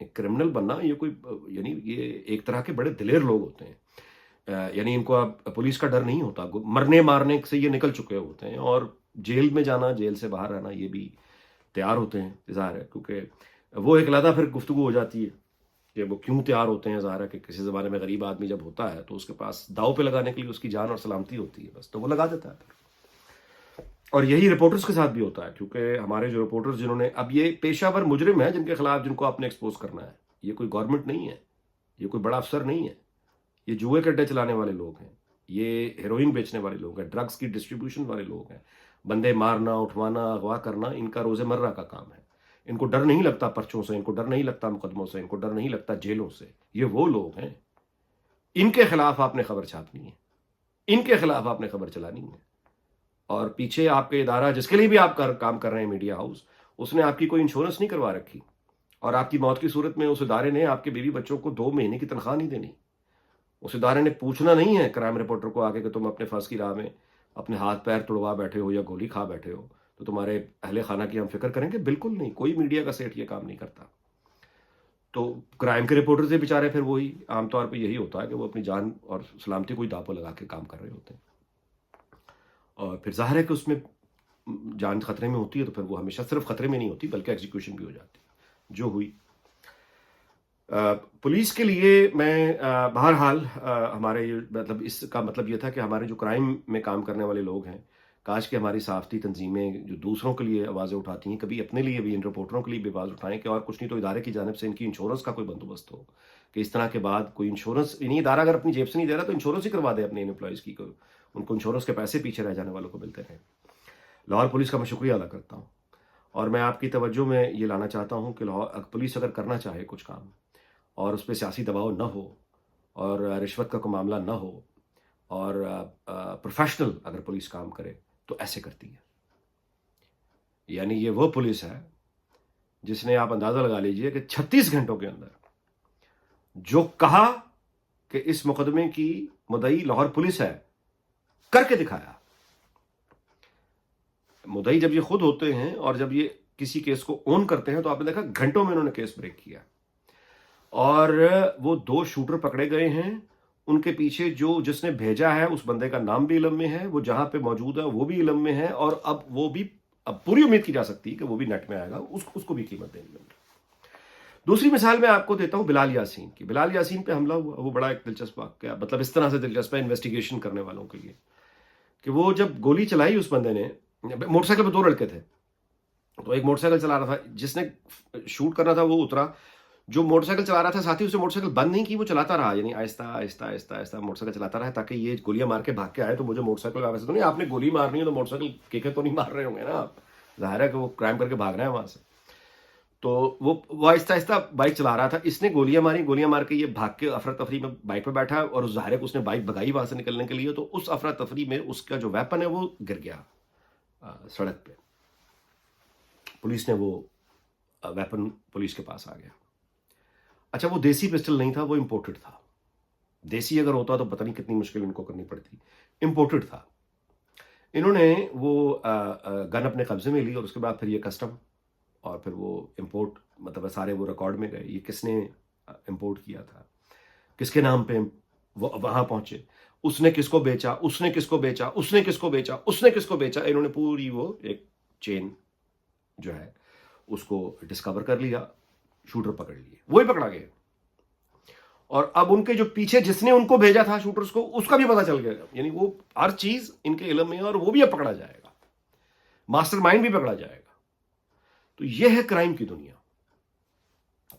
ایک کرمنل بننا یہ کوئی یعنی یہ ایک طرح کے بڑے دلیر لوگ ہوتے ہیں، یعنی ان کو اب پولیس کا ڈر نہیں ہوتا، مرنے مارنے سے یہ نکل چکے ہوتے ہیں، اور جیل میں جانا، جیل سے باہر آنا یہ بھی تیار ہوتے ہیں، ظاہر ہے، کیونکہ وہ ایک علیحدہ پھر گفتگو ہو جاتی ہے کہ وہ کیوں تیار ہوتے ہیں. ظاہر ہے کہ کسی زمانے میں غریب آدمی جب ہوتا ہے تو اس کے پاس داؤ پہ لگانے کے لیے اس کی جان اور سلامتی ہوتی ہے، بس تو وہ لگا دیتا ہے پھر. اور یہی رپورٹرز کے ساتھ بھی ہوتا ہے، کیونکہ ہمارے جو رپورٹرز جنہوں نے، اب یہ پیشہ ور مجرم ہیں جن کے خلاف، جن کو آپ نے ایکسپوز کرنا ہے، یہ کوئی گورنمنٹ نہیں ہے، یہ کوئی بڑا افسر نہیں ہے، یہ جوئے کے اڈے چلانے والے لوگ ہیں، یہ ہیروئن بیچنے والے لوگ ہیں، ڈرگز کی ڈسٹریبیوشن والے لوگ ہیں، بندے مارنا، اٹھوانا، اغوا کرنا ان کا روز مرہ کا کام ہے. ان کو ڈر نہیں لگتا پرچوں سے، ان کو ڈر نہیں لگتا مقدموں سے، ان کو ڈر نہیں لگتا جیلوں سے. یہ وہ لوگ ہیں، ان کے خلاف آپ نے خبر چھاپنی ہے، ان کے خلاف آپ نے خبر چلانی ہے. اور پیچھے آپ کے ادارہ جس کے لیے بھی آپ کام کر رہے ہیں، میڈیا ہاؤس، اس نے آپ کی کوئی انشورنس نہیں کروا رکھی، اور آپ کی موت کی صورت میں اس ادارے نے آپ کے بیوی بچوں کو 2 مہینے کی تنخواہ نہیں دینی. اس ادارے نے پوچھنا نہیں ہے کرائم رپورٹر کو آگے کہ تم اپنے فرض کی راہ میں اپنے ہاتھ پیر توڑوا بیٹھے ہو یا گولی کھا بیٹھے ہو تو تمہارے اہل خانہ کی ہم فکر کریں گے. بالکل نہیں، کوئی میڈیا کا سیٹ یہ کام نہیں کرتا. تو کرائم کے رپورٹر سے بیچارے پھر وہی عام طور پہ یہی ہوتا ہے کہ وہ اپنی جان اور سلامتی کو ہی داؤ پہ لگا کے کام کر رہے ہوتے ہیں، اور پھر ظاہر ہے کہ اس میں جان خطرے میں ہوتی ہے، تو پھر وہ ہمیشہ صرف خطرے میں نہیں ہوتی بلکہ ایگزیکیوشن بھی ہو جاتی ہے، جو ہوئی. پولیس کے لیے میں بہرحال ہمارے مطلب اس کا مطلب یہ تھا کہ ہمارے جو کرائم میں کام کرنے والے لوگ ہیں، کاش کہ ہماری صحافتی تنظیمیں جو دوسروں کے لیے آوازیں اٹھاتی ہیں، کبھی اپنے لیے بھی ان رپورٹروں کے لیے بھی آواز اٹھائیں کہ اور کچھ نہیں تو ادارے کی جانب سے ان کی انشورنس کا کوئی بندوبست ہو، کہ اس طرح کے بعد کوئی انشورنس، یعنی ادارہ اگر اپنی جیب سے نہیں دے رہا تو انشورنس ہی کروا دے اپنے امپلائیز کی، ان کو انشورنس کے پیسے پیچھے رہ جانے والوں کو ملتے رہیں. لاہور پولیس کا میں شکریہ ادا کرتا ہوں، اور میں آپ کی توجہ میں یہ لانا چاہتا ہوں کہ لاہور پولیس اگر کرنا چاہے کچھ کام اور اس پہ سیاسی دباؤ نہ ہو اور رشوت کا کوئی معاملہ نہ ہو، اور پروفیشنل اگر پولیس کام کرے تو ایسے کرتی ہے. یعنی یہ وہ پولیس ہے جس نے، آپ اندازہ لگا لیجئے کہ 36 گھنٹوں کے اندر جو کہا کہ اس مقدمے کی مدعی لاہور پولیس ہے، کر کے دکھایا. مدعی جب یہ خود ہوتے ہیں اور جب یہ کسی کیس کو اون کرتے ہیں تو آپ نے دیکھا گھنٹوں میں انہوں نے کیس بریک کیا. اور وہ 2 شوٹر پکڑے گئے ہیں، ان کے پیچھے جس نے بھیجا ہے اس بندے کا نام بھی علم میں ہے، وہ جہاں پہ موجود ہے وہ بھی علم میں ہے، اور اب پوری امید کی جا سکتی ہے کہ وہ بھی نیٹ میں آئے گا، اس کو بھی قیمت دینی ہوگی. دوسری مثال میں آپ کو دیتا ہوں بلال یاسین کی. بلال یاسین پہ حملہ ہوا، وہ بڑا ایک دلچسپ واقعہ، مطلب اس طرح سے دلچسپ ہے انویسٹیگیشن کرنے والوں کے لیے، کہ وہ جب گولی چلائی اس بندے نے، موٹر سائیکل پہ 2 لڑکے تھے، تو ایک موٹر سائیکل چلا رہا تھا، جس نے شوٹ کرنا تھا وہ اترا، جو موٹر سائیکل چلا رہا تھا ساتھی اسے موٹر سائیکل بند نہیں کی، وہ چلاتا رہا، یعنی آہستہ آہستہ آہستہ آہستہ موٹر سائیکل چلاتا رہا تاکہ یہ گولیاں مار کے بھاگ کے آئے. تو مجھے موٹر سائیکل ویسے تو نہیں، آپ نے گولی مارنی ہے تو موٹر سائیکل کیکے تو نہیں مار رہے ہوں گے نا آپ، ظاہر ہے کہ وہ کرائم کر کے بھاگ رہے ہیں وہاں سے. تو وہ آہستہ آہستہ بائک چلا رہا تھا، اس نے گولیاں مار کے یہ بھاگ کے افراتفری میں بائک پہ بیٹھا، اور ظاہر ہے کہ اس نے بائک بھگائی وہاں سے نکلنے کے لیے، تو اس افراتفری میں اس کا جو ویپن ہے وہ گر گیا سڑک پہ. پولیس نے وہ ویپن پولیس کے پاس آ گیا. اچھا، وہ دیسی پسٹل نہیں تھا، وہ امپورٹڈ تھا. دیسی اگر ہوتا تو پتہ نہیں کتنی مشکل ان کو کرنی پڑتی، امپورٹڈ تھا. انہوں نے وہ گن اپنے قبضے میں لی، اور اس کے بعد پھر یہ کسٹم اور پھر وہ امپورٹ، مطلب سارے وہ ریکارڈ میں گئے، یہ کس نے امپورٹ کیا تھا، کس کے نام پہ وہ وہاں پہنچے، اس نے کس کو بیچا، اس نے کس کو بیچا، اس نے کس کو بیچا، اس نے کس کو بیچا. انہوں نے پوری وہ ایک چین جو ہے اس کو ڈسکور کر لیا، شوٹر پکڑ لیے، وہی پکڑا گیا. اور اب ان کے جو پیچھے جس نے ان کو بھیجا تھا شوٹرز کو، اس کا بھی پتہ چل گیا، یعنی وہ ہر چیز ان کے علم میں ہے، اور وہ بھی اب پکڑا جائے گا، ماسٹر مائنڈ بھی پکڑا جائے گا. تو یہ ہے کرائم کی دنیا.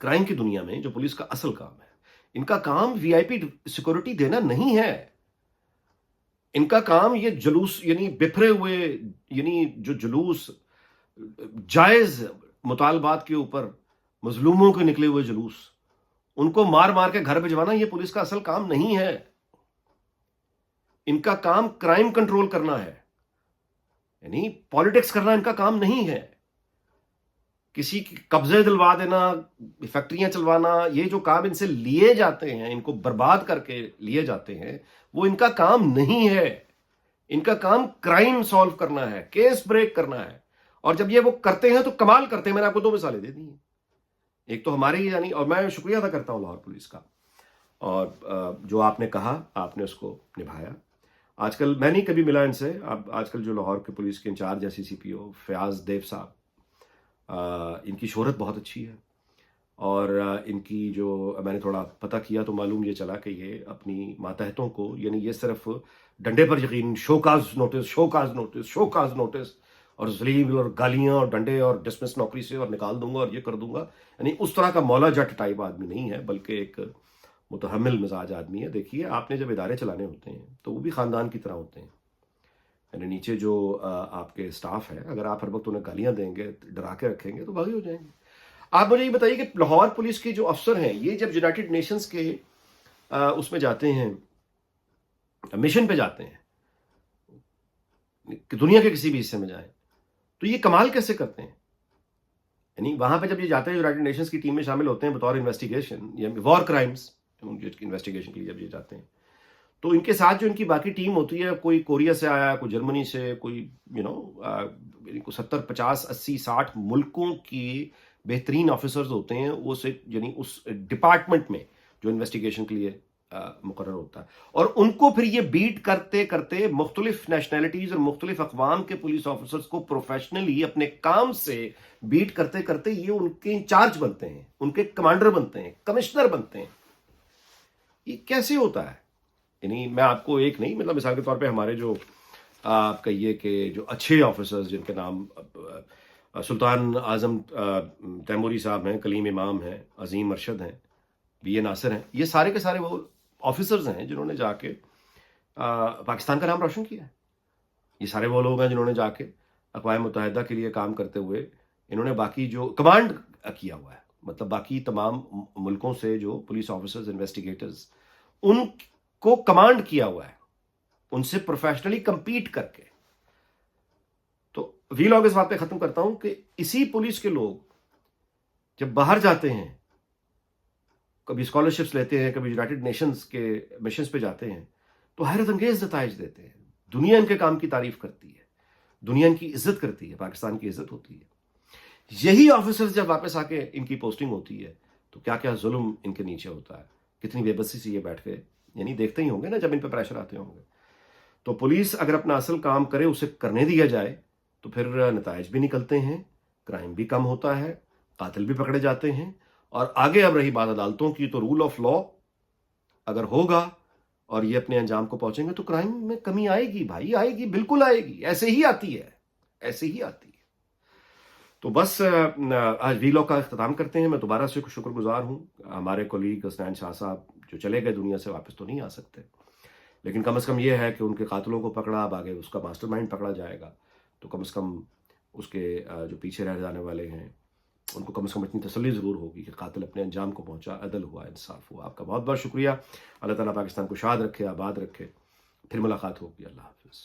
کرائم کی دنیا میں جو پولیس کا اصل کام ہے، ان کا کام وی آئی پی سیکورٹی دینا نہیں ہے. ان کا کام یہ جلوس، یعنی بکھرے ہوئے، یعنی جو جلوس جائز مطالبات کے اوپر مظلوموں کے نکلے ہوئے جلوس، ان کو مار مار کے گھر بھجوانا، یہ پولیس کا اصل کام نہیں ہے. ان کا کام کرائم کنٹرول کرنا ہے، یعنی پالیٹکس کرنا ان کا کام نہیں ہے. کسی کی قبضے دلوا دینا، فیکٹریاں چلوانا، یہ جو کام ان سے لیے جاتے ہیں، ان کو برباد کر کے لیے جاتے ہیں، وہ ان کا کام نہیں ہے. ان کا کام کرائم سالو کرنا ہے، کیس بریک کرنا ہے. اور جب یہ وہ کرتے ہیں تو کمال کرتے ہیں. میں نے آپ کو 2 مثالیں دے دی ہیں. ایک تو ہمارے ہی یعنی، اور میں شکریہ ادا کرتا ہوں لاہور پولیس کا، اور جو آپ نے کہا آپ نے اس کو نبھایا. آج کل میں نہیں کبھی ملا ان سے، اب آج کل جو لاہور کے پولیس کے انچارج ہیں CCPO فیاض دیو صاحب، ان کی شہرت بہت اچھی ہے، اور ان کی جو میں نے تھوڑا پتہ کیا تو معلوم یہ چلا کہ یہ اپنی ماتحتوں کو، یعنی یہ صرف ڈنڈے پر یقین، show cause notice show cause notice show cause notice, اور ذلیل اور گالیاں اور ڈنڈے اور ڈسمس نوکری سے اور نکال دوں گا اور یہ کر دوں گا، یعنی اس طرح کا مولا جٹ ٹائپ آدمی نہیں ہے، بلکہ ایک متحمل مزاج آدمی ہے. دیکھیے آپ نے جب ادارے چلانے ہوتے ہیں تو وہ بھی خاندان کی طرح ہوتے ہیں، یعنی نیچے جو آپ کے اسٹاف ہے، اگر آپ ہر وقت انہیں گالیاں دیں گے، ڈرا کے رکھیں گے تو باغی ہو جائیں گے. آپ مجھے یہ بتائیے کہ لاہور پولیس کے جو افسر ہیں، یہ جب یونائٹڈ نیشنز کے اس میں جاتے ہیں، مشن پہ جاتے ہیں کہ دنیا کے کسی بھی حصے میں جائیں، تو یہ کمال کیسے کرتے ہیں؟ یعنی وہاں پہ جب یہ جاتے ہیں یونائٹڈ نیشنز کی ٹیم میں شامل ہوتے ہیں بطور انویسٹیگیشن یا وار کرائمز انویسٹیگیشن کے لیے جب یہ جاتے ہیں، تو ان کے ساتھ جو ان کی باقی ٹیم ہوتی ہے، کوئی کوریا سے آیا، کوئی جرمنی سے، کوئی 70 50 80 60 ملکوں کی بہترین آفیسرز ہوتے ہیں، وہ سے یعنی اس ڈپارٹمنٹ میں جو انویسٹیگیشن کے لیے مقرر ہوتا ہے، اور ان کو پھر یہ بیٹ کرتے کرتے مختلف نیشنلٹیز اور مختلف اقوام کے پولیس آفیسرز کو پروفیشنلی اپنے کام سے بیٹ کرتے کرتے یہ ان کے انچارج بنتے ہیں، ان کے کمانڈر بنتے ہیں، کمشنر بنتے ہیں. یہ کیسے ہوتا ہے؟ یعنی میں آپ کو ایک نہیں، مطلب مثال کے طور پہ ہمارے جو آپ کہیے کہ جو اچھے آفیسرز جن کے نام سلطان اعظم تیموری صاحب ہیں، کلیم امام ہیں، عظیم ارشد ہیں، BA ناصر ہیں، یہ سارے کے سارے وہ آفیسرز ہیں جنہوں نے جا کے پاکستان کا نام روشن کیا ہے. یہ سارے وہ لوگ ہیں جنہوں نے جا کے اقوام متحدہ کے لیے کام کرتے ہوئے انہوں نے باقی جو کمانڈ کیا ہوا ہے، مطلب باقی تمام ملکوں سے جو پولیس آفیسرز انویسٹیگیٹرز ان کو کمانڈ کیا ہوا ہے، ان سے پروفیشنلی کمپیٹ کر کے. تو ویلاگ اس بات پہ ختم کرتا ہوں کہ اسی پولیس کے لوگ جب باہر جاتے ہیں، کبھی اسکالرشپس لیتے ہیں، کبھی یونائٹڈ نیشنز کے مشنز پہ جاتے ہیں، تو حیرت انگیز نتائج دیتے ہیں. دنیا ان کے کام کی تعریف کرتی ہے، دنیا ان کی عزت کرتی ہے، پاکستان کی عزت ہوتی ہے. یہی آفیسرز جب واپس آ کے ان کی پوسٹنگ ہوتی ہے تو کیا کیا ظلم ان کے نیچے ہوتا ہے، کتنی بے بسی سے یہ بیٹھ کے یعنی دیکھتے ہی ہوں گے نا جب ان پہ پریشر آتے ہوں گے. تو پولیس اگر اپنا اصل کام کرے، اسے کرنے دیا جائے، تو پھر نتائج بھی نکلتے ہیں، کرائم بھی کم ہوتا ہے، قاتل بھی پکڑے جاتے ہیں. اور آگے اب رہی بات عدالتوں کی، تو رول آف لا اگر ہوگا اور یہ اپنے انجام کو پہنچیں گے تو کرائم میں کمی آئے گی بھائی، آئے گی، بالکل آئے گی، ایسے ہی آتی ہے، ایسے ہی آتی ہے. تو بس آج ویلاگ کا اختتام کرتے ہیں. میں دوبارہ سے شکر گزار ہوں. ہمارے کولیگ حسنین شاہ صاحب جو چلے گئے دنیا سے، واپس تو نہیں آ سکتے، لیکن کم از کم یہ ہے کہ ان کے قاتلوں کو پکڑا، اب آگے اس کا ماسٹر مائنڈ پکڑا جائے گا، تو کم از کم اس کے جو پیچھے رہ جانے والے ہیں ان کو کم از کم اتنی تسلی ضرور ہوگی کہ قاتل اپنے انجام کو پہنچا، عدل ہوا، انصاف ہوا. آپ کا بہت بہت شکریہ. اللہ تعالیٰ پاکستان کو شاد رکھے، آباد رکھے. پھر ملاقات ہوگی. اللہ حافظ.